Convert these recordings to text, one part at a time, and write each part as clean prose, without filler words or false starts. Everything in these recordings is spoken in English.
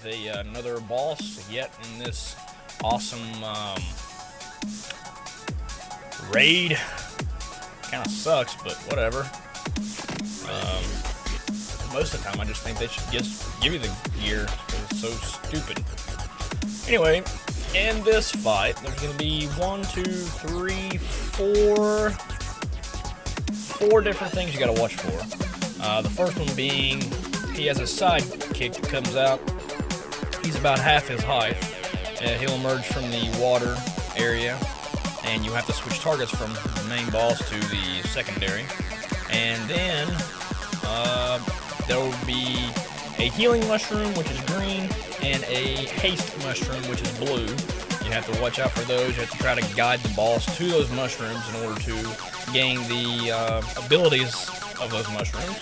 with another boss yet in this awesome raid. Kind of sucks, but whatever. Most of the time, I just think they should just give you the gear because it's so stupid. Anyway, in this fight, there's going to be four different things you got to watch for. The first one being he has a sidekick that comes out. He's about half his height. He'll emerge from the water area, and you have to switch targets from the main boss to the secondary. And then there will be a healing mushroom, which is green, and a haste mushroom, which is blue. You have to watch out for those. You have to try to guide the boss to those mushrooms in order to gain the abilities of those mushrooms.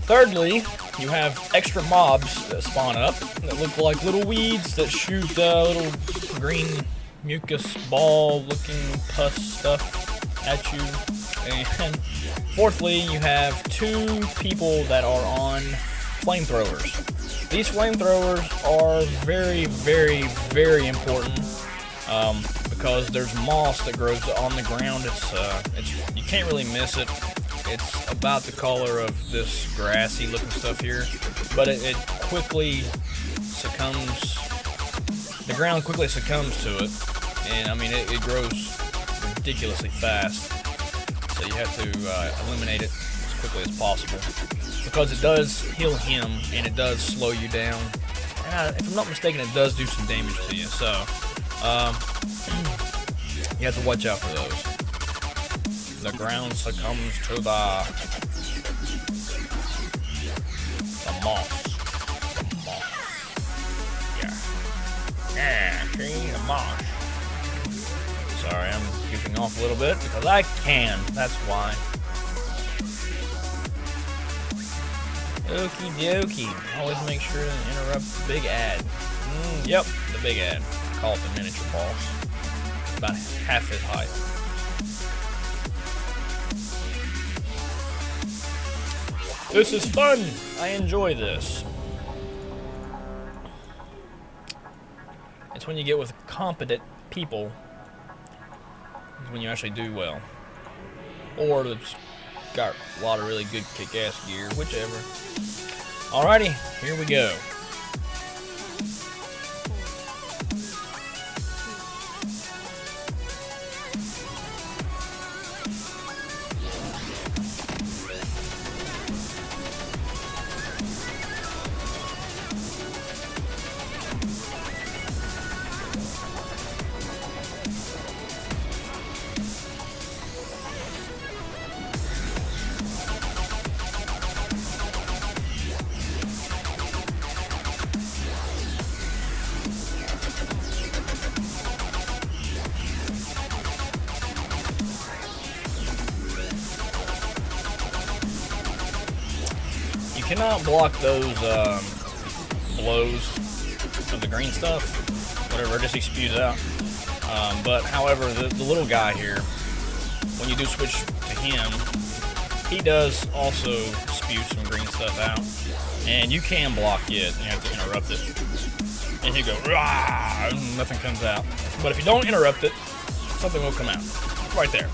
Thirdly, you have extra mobs that spawn up that look like little weeds that shoot little green mucus ball looking pus stuff at you. And fourthly, you have two people that are on flamethrowers. These flamethrowers are very, very, very important because there's moss that grows on the ground. It's you can't really miss it. It's about the color of this grassy looking stuff here, but it quickly succumbs. The ground quickly succumbs to it, and I mean it grows ridiculously fast. So you have to eliminate it as quickly as possible because it does heal him and it does slow you down. If I'm not mistaken, it does do some damage to you. So you have to watch out for those. The ground succumbs to the moss. Yeah, see, the moss. Sorry, I'm goofing off a little bit because I can. That's why. Okie dokie. Always make sure to interrupt the big ad. Yep, the big ad. Call it the miniature boss. About half his height. This is fun. I enjoy this. It's when you get with competent people when you actually do well. Or it's got a lot of really good kick-ass gear, whichever. Alrighty, here we go. You cannot block those blows of the green stuff, whatever, it just spews out. But however, the little guy here, when you do switch to him, he does also spew some green stuff out, and you can block it. You have to interrupt it, and you go rah, and nothing comes out. But if you don't interrupt it, something will come out right there.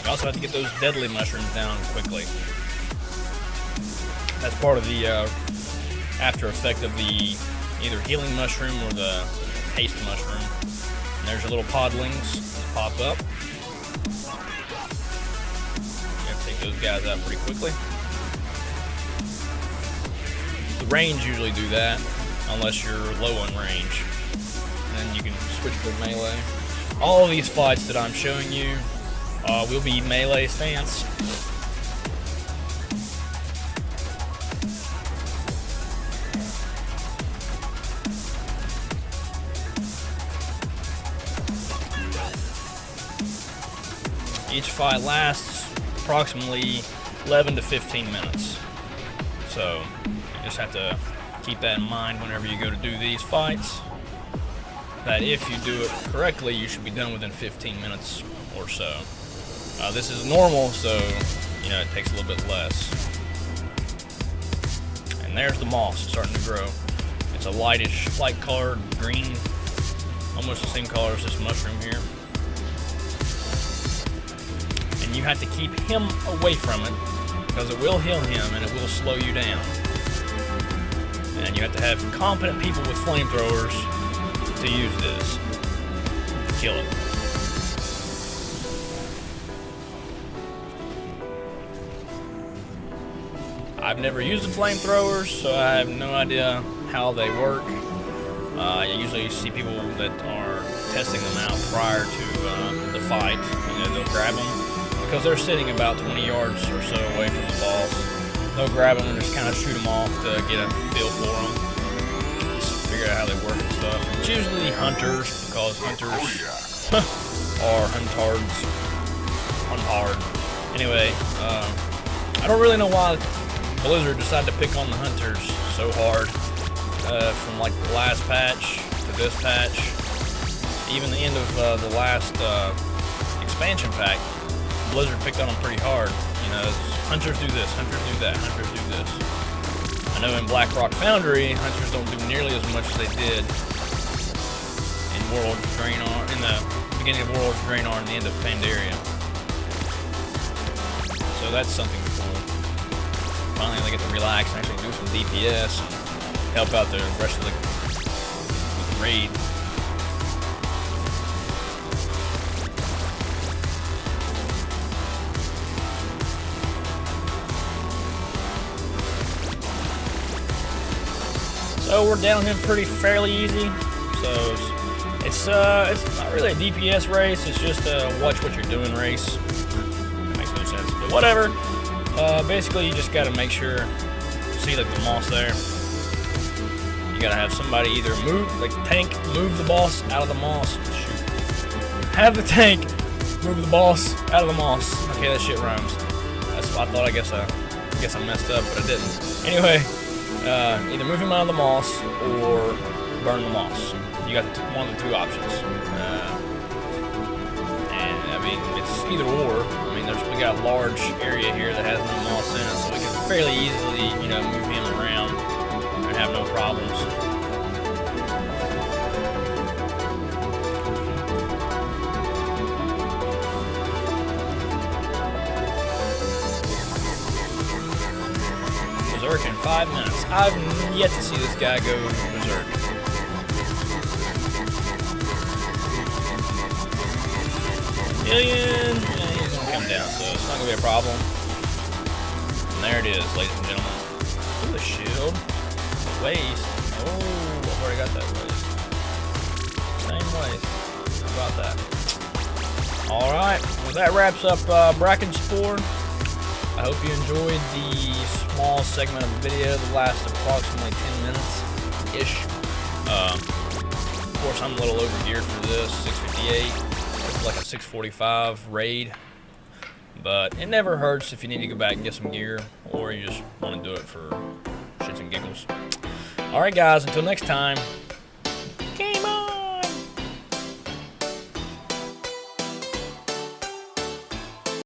You also have to get those deadly mushrooms down quickly. That's part of the after effect of the either healing mushroom or the haste mushroom. And there's your little podlings that pop up. You have to take those guys out pretty quickly. The range usually do that, unless you're low on range. And then you can switch to melee. All of these fights that I'm showing you will be melee stance. Each fight lasts approximately 11 to 15 minutes. So you just have to keep that in mind whenever you go to do these fights. that if you do it correctly, you should be done within 15 minutes or so. This is normal, so you know it takes a little bit less. And there's the moss starting to grow. It's a lightish, light colored green, almost the same color as this mushroom here. And you have to keep him away from it because it will heal him and it will slow you down. And you have to have competent people with flamethrowers to use this to kill it. I've never used the flamethrowers, so I have no idea how they work. You usually see people that are testing them out prior to the fight. You know, they'll grab them because they're sitting about 20 yards or so away from the boss. They'll grab them and just kind of shoot them off to get a feel for them. Just figure out how they work and stuff. It's usually hunters because hunters are huntards. Huntard. Anyway, I don't really know why Blizzard decided to pick on the hunters so hard. From like the last patch to this patch, even the end of the last expansion pack, Blizzard picked on them pretty hard. You know, hunters do this, hunters do that, hunters do this. I know in Blackrock Foundry, hunters don't do nearly as much as they did in World of Draenor, in the beginning of World of Draenor and the end of Pandaria. So that's something cool. Finally, they get to relax and actually do some DPS and help out the rest of the raid. So we're down him fairly easy. So it's not really a DPS race. It's just a watch what you're doing race. Makes no sense, but whatever. Basically, you just got to make sure. See like the moss there. You gotta have somebody either move, like the tank, move the boss out of the moss. Shoot. Have the tank move the boss out of the moss. Okay, that shit rhymes. That's what I thought. I guess I messed up, but I didn't. Anyway, either move him out of the moss or burn the moss. You got one of the two options. And I mean, it's either or. I mean, we got a large area here that has no moss in it, so we can fairly easily, you know, move him around. Have no problems. Berserk in 5 minutes. I've yet to see this guy go berserk. Million. Yeah, he's gonna come down, so it's not gonna be a problem. And there it is, ladies and gentlemen. Ooh, the shield. Waist. Oh, I've already got that waist. Same waist. How about that? Alright, well that wraps up Brackenspore. I hope you enjoyed the small segment of the video that lasted approximately 10 minutes-ish. Of course, I'm a little over geared for this, 658. It's like a 645 raid. But it never hurts if you need to go back and get some gear, or you just want to do it for shits and giggles. Alright guys, until next time.